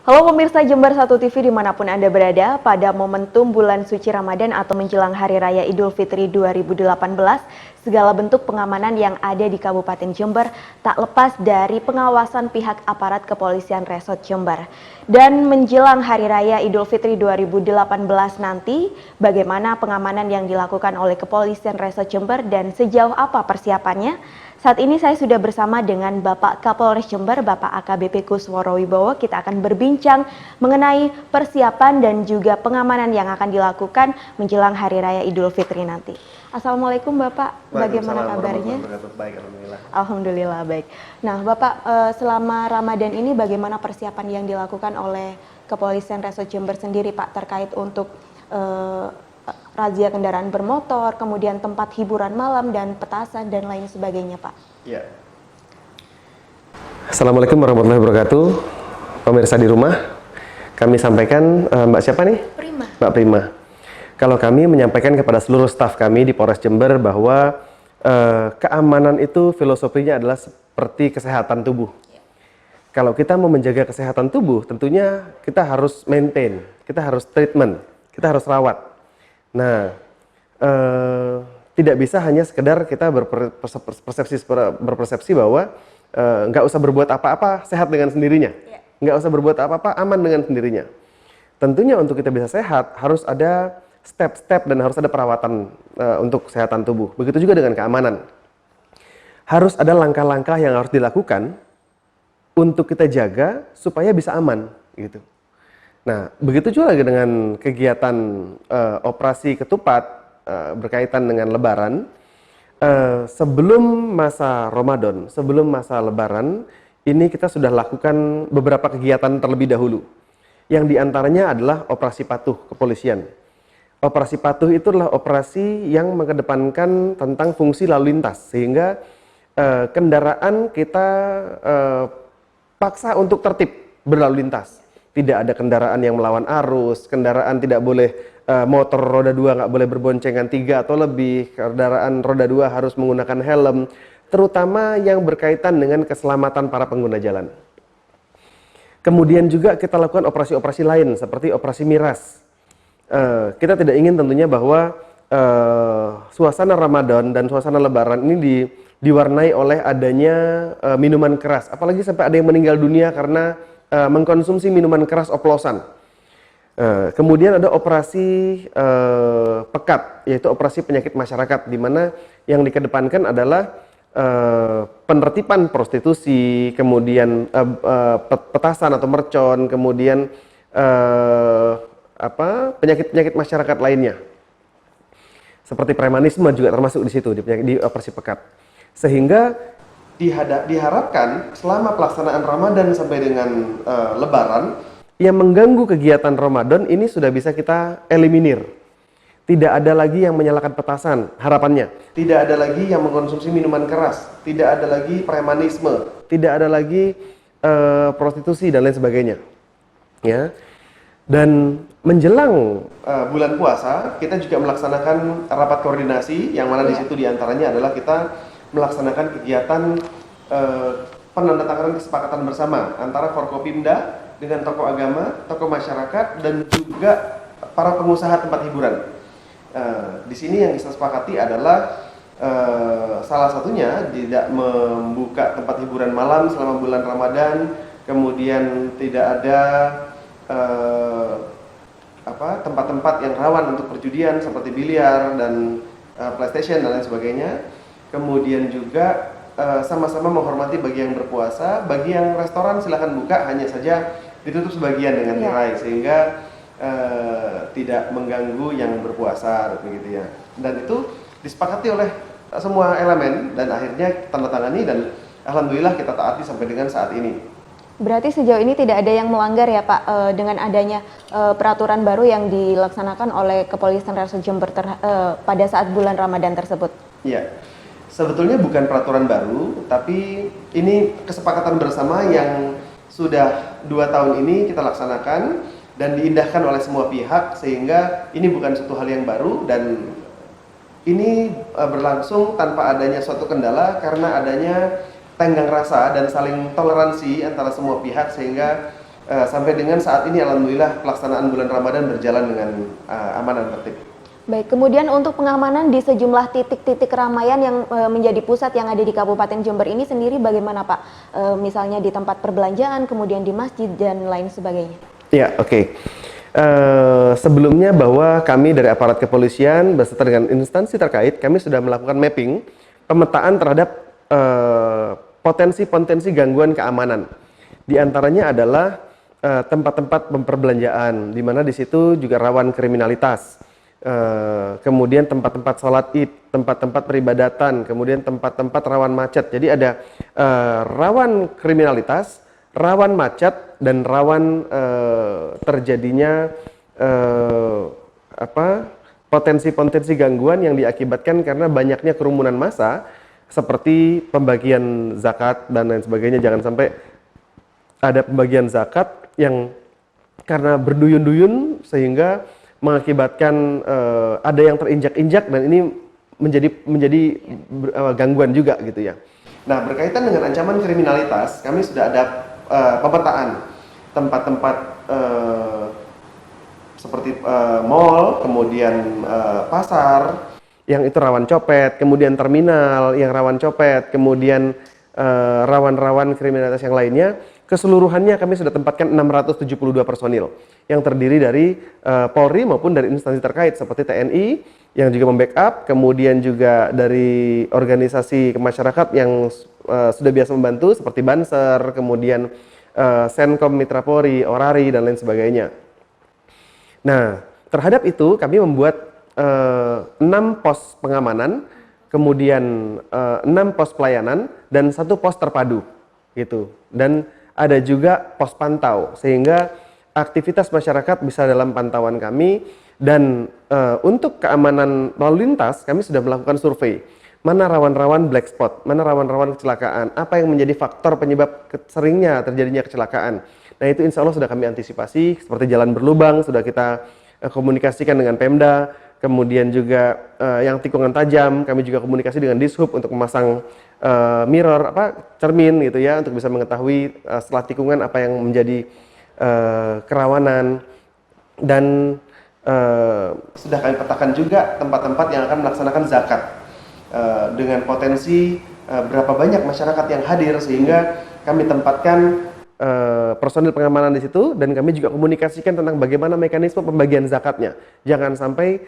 Halo pemirsa Jember 1 TV dimanapun Anda berada, pada momentum bulan suci Ramadan atau menjelang Hari Raya Idul Fitri 2018, segala bentuk pengamanan yang ada di Kabupaten Jember tak lepas dari pengawasan pihak aparat kepolisian Resort Jember. Dan menjelang Hari Raya Idul Fitri 2018 nanti, bagaimana pengamanan yang dilakukan oleh kepolisian Resort Jember dan sejauh apa persiapannya? Saat ini saya sudah bersama dengan Bapak Kapolres Jember, Bapak AKBP Kusworo Wibowo. Kita akan berbincang mengenai persiapan dan juga pengamanan yang akan dilakukan menjelang Hari Raya Idul Fitri nanti. Assalamualaikum Bapak, bagaimana kabarnya? Baik, alhamdulillah. Alhamdulillah baik. Nah Bapak, selama Ramadan ini bagaimana persiapan yang dilakukan oleh Kepolisian Resort Jember sendiri Pak terkait untuk razia kendaraan bermotor, kemudian tempat hiburan malam dan petasan dan lain sebagainya, Pak? Ya. Assalamualaikum warahmatullahi wabarakatuh. Pemirsa di rumah, kami sampaikan, Mbak siapa nih? Prima. Mbak Prima. Kalau kami menyampaikan kepada seluruh staf kami di Polres Jember bahwa keamanan itu filosofinya adalah seperti kesehatan tubuh. Kalau kita mau menjaga kesehatan tubuh, tentunya kita harus maintain, kita harus treatment, kita harus rawat. Nah, tidak bisa hanya sekedar kita berpersepsi bahwa nggak usah berbuat apa-apa, sehat dengan sendirinya. Nggak usah berbuat apa-apa, aman dengan sendirinya. Tentunya untuk kita bisa sehat, harus ada step-step dan harus ada perawatan untuk kesehatan tubuh. Begitu juga dengan keamanan. Harus ada langkah-langkah yang harus dilakukan untuk kita jaga supaya bisa aman, gitu. Nah, begitu juga dengan kegiatan operasi ketupat berkaitan dengan Lebaran. Sebelum masa Ramadan, sebelum masa Lebaran, ini kita sudah lakukan beberapa kegiatan terlebih dahulu. Yang diantaranya adalah operasi patuh kepolisian. Operasi patuh itu adalah operasi yang mengedepankan tentang fungsi lalu lintas, sehingga kendaraan kita paksa untuk tertib berlalu lintas. Tidak ada kendaraan yang melawan arus, kendaraan tidak boleh, motor roda 2 nggak boleh berboncengan 3 atau lebih, kendaraan roda 2 harus menggunakan helm, terutama yang berkaitan dengan keselamatan para pengguna jalan. Kemudian juga kita lakukan operasi-operasi lain seperti operasi miras. Kita tidak ingin tentunya bahwa suasana Ramadan dan suasana Lebaran ini diwarnai oleh adanya minuman keras, apalagi sampai ada yang meninggal dunia karena mengkonsumsi minuman keras oplosan. Kemudian ada operasi pekat, yaitu operasi penyakit masyarakat, di mana yang dikedepankan adalah penertiban prostitusi, kemudian petasan atau mercon, kemudian penyakit-penyakit masyarakat lainnya, seperti premanisme juga termasuk di situ di operasi pekat. Sehingga diharapkan selama pelaksanaan Ramadan sampai dengan Lebaran, yang mengganggu kegiatan Ramadan ini sudah bisa kita eliminir. Tidak ada lagi yang menyalakan petasan, harapannya. Tidak ada lagi yang mengkonsumsi minuman keras, tidak ada lagi premanisme, tidak ada lagi prostitusi dan lain sebagainya. Ya. Dan menjelang bulan puasa, kita juga melaksanakan rapat koordinasi, yang mana di situ diantaranya adalah kita melaksanakan kegiatan penandatanganan kesepakatan bersama antara Forkopimda dengan tokoh agama, tokoh masyarakat, dan juga para pengusaha tempat hiburan. Di sini yang kita sepakati adalah salah satunya tidak membuka tempat hiburan malam selama bulan Ramadan, kemudian tidak ada tempat-tempat yang rawan untuk perjudian seperti biliar dan PlayStation dan lain sebagainya. Kemudian juga sama-sama menghormati bagi yang berpuasa, bagi yang restoran silahkan buka, hanya saja ditutup sebagian dengan tirai sehingga tidak mengganggu yang berpuasa, begitu ya. Dan itu disepakati oleh semua elemen dan akhirnya tanda tangani, dan alhamdulillah kita taati sampai dengan saat ini. Berarti sejauh ini tidak ada yang melanggar ya Pak, dengan adanya peraturan baru yang dilaksanakan oleh Kepolisian Resort Jember pada saat bulan Ramadan tersebut? Iya. Sebetulnya bukan peraturan baru, tapi ini kesepakatan bersama yang sudah 2 tahun ini kita laksanakan dan diindahkan oleh semua pihak, sehingga ini bukan suatu hal yang baru, dan ini berlangsung tanpa adanya suatu kendala karena adanya tenggang rasa dan saling toleransi antara semua pihak, sehingga sampai dengan saat ini alhamdulillah pelaksanaan bulan Ramadan berjalan dengan aman dan tertib. Baik, kemudian untuk pengamanan di sejumlah titik-titik keramaian yang menjadi pusat yang ada di Kabupaten Jember ini sendiri bagaimana Pak? Misalnya di tempat perbelanjaan, kemudian di masjid dan lain sebagainya. Ya, oke. Sebelumnya bahwa kami dari aparat kepolisian beserta dengan instansi terkait, kami sudah melakukan mapping, pemetaan terhadap potensi-potensi gangguan keamanan. Di antaranya adalah tempat-tempat perbelanjaan, di mana di situ juga rawan kriminalitas. Kemudian tempat-tempat sholat id, tempat-tempat peribadatan, kemudian tempat-tempat rawan macet. Jadi ada rawan kriminalitas, rawan macet, dan rawan terjadinya potensi-potensi gangguan yang diakibatkan karena banyaknya kerumunan massa seperti pembagian zakat dan lain sebagainya. Jangan sampai ada pembagian zakat yang karena berduyun-duyun sehingga mengakibatkan ada yang terinjak-injak dan ini menjadi gangguan juga gitu ya. Nah, berkaitan dengan ancaman kriminalitas, kami sudah ada pemetaan tempat-tempat seperti mall, kemudian pasar yang itu rawan copet, kemudian terminal yang rawan copet, kemudian rawan-rawan kriminalitas yang lainnya. Keseluruhannya kami sudah tempatkan 672 personil yang terdiri dari Polri maupun dari instansi terkait seperti TNI yang juga membackup, kemudian juga dari organisasi masyarakat yang sudah biasa membantu seperti Banser, kemudian Senkom Mitra Polri, Orari, dan lain sebagainya. Nah, terhadap itu kami membuat 6 pos pengamanan, kemudian 6 pos pelayanan, dan 1 pos terpadu gitu. Dan ada juga pos pantau sehingga aktivitas masyarakat bisa dalam pantauan kami. Dan untuk keamanan lalu lintas kami sudah melakukan survei mana rawan-rawan black spot, mana rawan-rawan kecelakaan, apa yang menjadi faktor penyebab seringnya terjadinya kecelakaan. Nah, itu insya Allah sudah kami antisipasi, seperti jalan berlubang sudah kita komunikasikan dengan Pemda, kemudian juga yang tikungan tajam kami juga komunikasi dengan Dishub untuk memasang mirror, cermin gitu ya, untuk bisa mengetahui setelah tikungan apa yang menjadi kerawanan. Dan sudah kami petakan juga tempat-tempat yang akan melaksanakan zakat dengan potensi berapa banyak masyarakat yang hadir, sehingga kami tempatkan personil pengamanan di situ, dan kami juga komunikasikan tentang bagaimana mekanisme pembagian zakatnya. Jangan sampai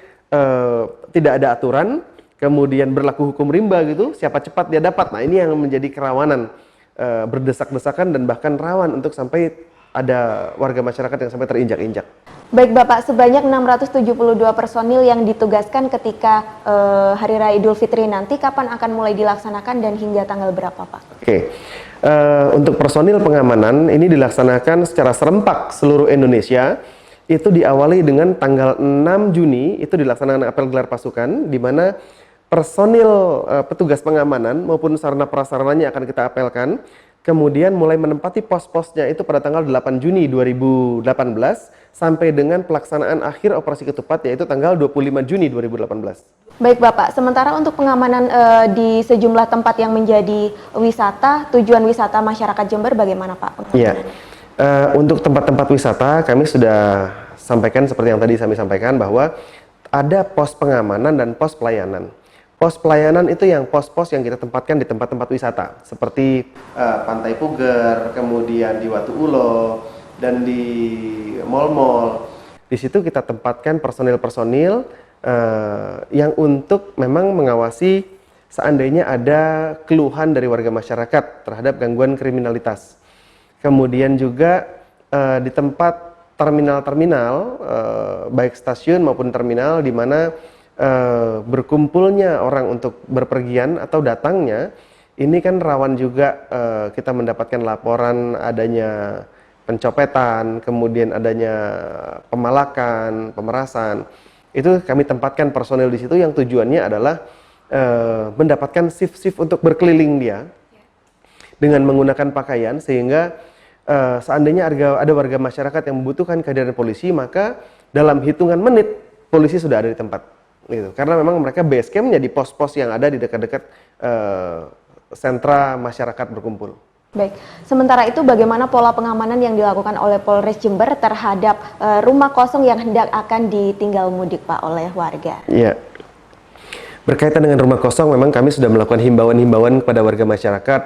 tidak ada aturan, kemudian berlaku hukum rimba gitu, siapa cepat dia dapat. Nah, ini yang menjadi kerawanan, berdesak-desakan dan bahkan rawan untuk sampai ada warga masyarakat yang sampai terinjak-injak. Baik Bapak, sebanyak 672 personil yang ditugaskan ketika Hari Raya Idul Fitri nanti, kapan akan mulai dilaksanakan dan hingga tanggal berapa Pak? Oke, untuk personil pengamanan ini dilaksanakan secara serempak seluruh Indonesia. Itu diawali dengan tanggal 6 Juni, itu dilaksanakan apel gelar pasukan, di mana personil petugas pengamanan maupun sarana prasarananya akan kita apelkan. Kemudian mulai menempati pos-posnya itu pada tanggal 8 Juni 2018 sampai dengan pelaksanaan akhir operasi ketupat yaitu tanggal 25 Juni 2018. Baik Bapak, sementara untuk pengamanan di sejumlah tempat yang menjadi wisata, tujuan wisata masyarakat Jember bagaimana Pak? Iya, untuk tempat-tempat wisata kami sudah sampaikan seperti yang tadi kami sampaikan bahwa ada pos pengamanan dan pos pelayanan. Pos pelayanan itu yang pos-pos yang kita tempatkan di tempat-tempat wisata seperti Pantai Puger, kemudian di Watu Ulo, dan di mal-mal. Di situ kita tempatkan personil-personil yang untuk memang mengawasi seandainya ada keluhan dari warga masyarakat terhadap gangguan kriminalitas. Kemudian juga di tempat terminal-terminal, baik stasiun maupun terminal, di mana berkumpulnya orang untuk berpergian atau datangnya, ini kan rawan juga kita mendapatkan laporan adanya pencopetan, kemudian adanya pemalakan, pemerasan. Itu kami tempatkan personel di situ yang tujuannya adalah mendapatkan shift-shift untuk berkeliling dia dengan menggunakan pakaian, sehingga seandainya ada warga masyarakat yang membutuhkan kehadiran polisi, maka dalam hitungan menit polisi sudah ada di tempat. Gitu. Karena memang mereka base camp-nya di pos-pos yang ada di dekat-dekat sentra masyarakat berkumpul. Baik, sementara itu bagaimana pola pengamanan yang dilakukan oleh Polres Jember terhadap rumah kosong yang hendak akan ditinggal mudik Pak oleh warga? Iya. Berkaitan dengan rumah kosong, memang kami sudah melakukan himbauan-himbauan kepada warga masyarakat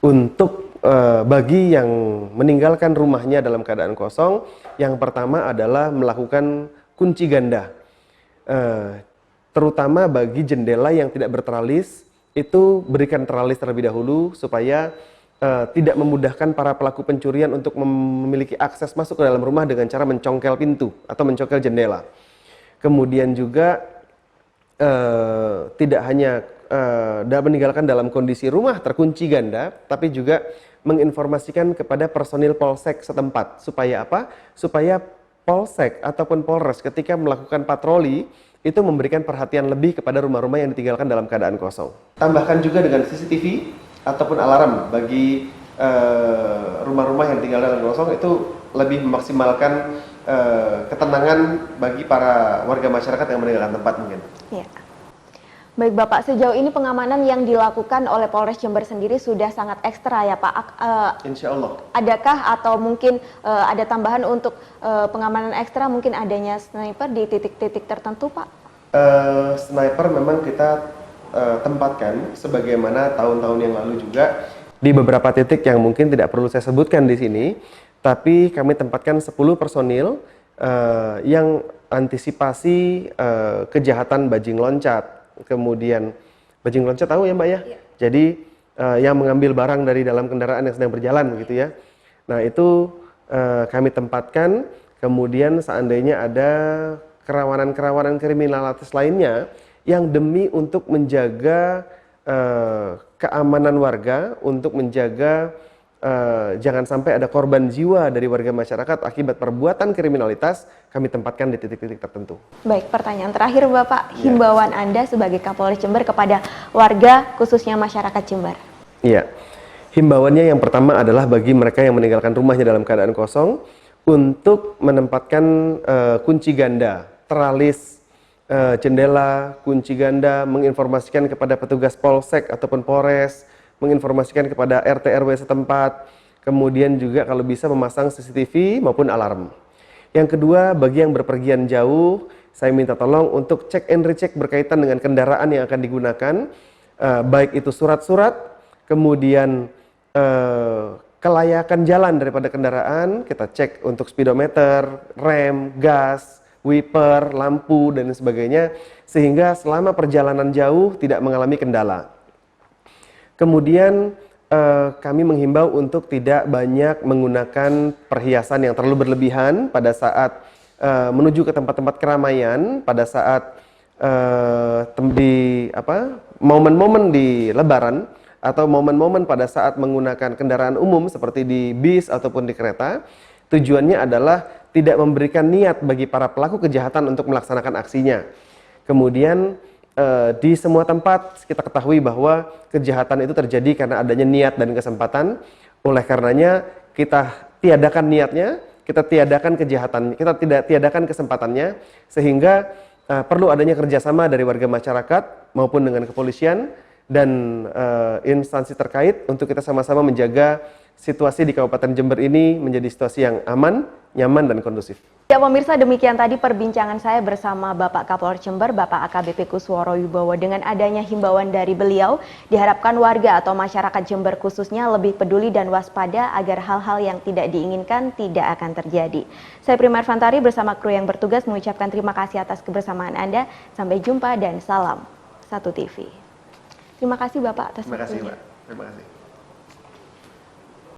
untuk bagi yang meninggalkan rumahnya dalam keadaan kosong, yang pertama adalah melakukan kunci ganda. Terutama bagi jendela yang tidak berteralis, itu berikan teralis terlebih dahulu supaya tidak memudahkan para pelaku pencurian untuk memiliki akses masuk ke dalam rumah dengan cara mencongkel pintu atau mencongkel jendela. Kemudian juga tidak hanya meninggalkan dalam kondisi rumah terkunci ganda, tapi juga menginformasikan kepada personil polsek setempat. Supaya apa? Supaya polsek ataupun polres ketika melakukan patroli itu memberikan perhatian lebih kepada rumah-rumah yang ditinggalkan dalam keadaan kosong. Tambahkan juga dengan CCTV ataupun alarm bagi rumah-rumah yang tinggal dalam kosong, itu lebih memaksimalkan ketenangan bagi para warga masyarakat yang meninggalkan tempat mungkin. Ya. Baik Bapak, sejauh ini pengamanan yang dilakukan oleh Polres Jember sendiri sudah sangat ekstra ya Pak. Insya Allah. Adakah atau mungkin ada tambahan untuk pengamanan ekstra, mungkin adanya sniper di titik-titik tertentu Pak? Sniper memang kita tempatkan sebagaimana tahun-tahun yang lalu juga di beberapa titik yang mungkin tidak perlu saya sebutkan di sini, tapi kami tempatkan 10 personil yang antisipasi kejahatan bajing loncat. Kemudian bajing loncat tahu ya Mbak ya? Iya. Jadi yang mengambil barang dari dalam kendaraan yang sedang berjalan begitu ya. Nah itu kami tempatkan, kemudian seandainya ada kerawanan-kerawanan kriminalitas lainnya yang demi untuk menjaga keamanan warga, untuk menjaga jangan sampai ada korban jiwa dari warga masyarakat akibat perbuatan kriminalitas, kami tempatkan di titik-titik tertentu. Baik, pertanyaan terakhir Bapak, himbauan Anda sebagai Kapolres Jember kepada warga khususnya masyarakat Jember. Iya, himbauannya yang pertama adalah bagi mereka yang meninggalkan rumahnya dalam keadaan kosong untuk menempatkan kunci ganda, teralis, jendela, kunci ganda, menginformasikan kepada petugas polsek ataupun polres, menginformasikan kepada RT RW setempat, kemudian juga kalau bisa memasang CCTV maupun alarm. Yang kedua, bagi yang berpergian jauh, saya minta tolong untuk cek and recheck berkaitan dengan kendaraan yang akan digunakan, baik itu surat-surat, kemudian kelayakan jalan daripada kendaraan, kita cek untuk speedometer, rem, gas, wiper, lampu, dan sebagainya, sehingga selama perjalanan jauh tidak mengalami kendala. Kemudian kami menghimbau untuk tidak banyak menggunakan perhiasan yang terlalu berlebihan pada saat menuju ke tempat-tempat keramaian, pada saat momen-momen di Lebaran atau momen-momen pada saat menggunakan kendaraan umum seperti di bis ataupun di kereta. Tujuannya adalah tidak memberikan niat bagi para pelaku kejahatan untuk melaksanakan aksinya. Kemudian di semua tempat kita ketahui bahwa kejahatan itu terjadi karena adanya niat dan kesempatan. Oleh karenanya kita tiadakan niatnya, kita tiadakan kejahatan, kita tidak tiadakan kesempatannya, sehingga perlu adanya kerjasama dari warga masyarakat maupun dengan kepolisian dan instansi terkait untuk kita sama-sama menjaga situasi di Kabupaten Jember ini menjadi situasi yang aman, nyaman, dan kondusif. Ya pemirsa, demikian tadi perbincangan saya bersama Bapak Kapolres Jember, Bapak AKBP Kusworo Wibowo. Dengan adanya himbauan dari beliau, diharapkan warga atau masyarakat Jember khususnya lebih peduli dan waspada agar hal-hal yang tidak diinginkan tidak akan terjadi. Saya Prima Fantari bersama kru yang bertugas mengucapkan terima kasih atas kebersamaan Anda. Sampai jumpa dan salam Satu TV. Terima kasih Bapak atas waktunya. Terima kasih Mbak. Terima kasih.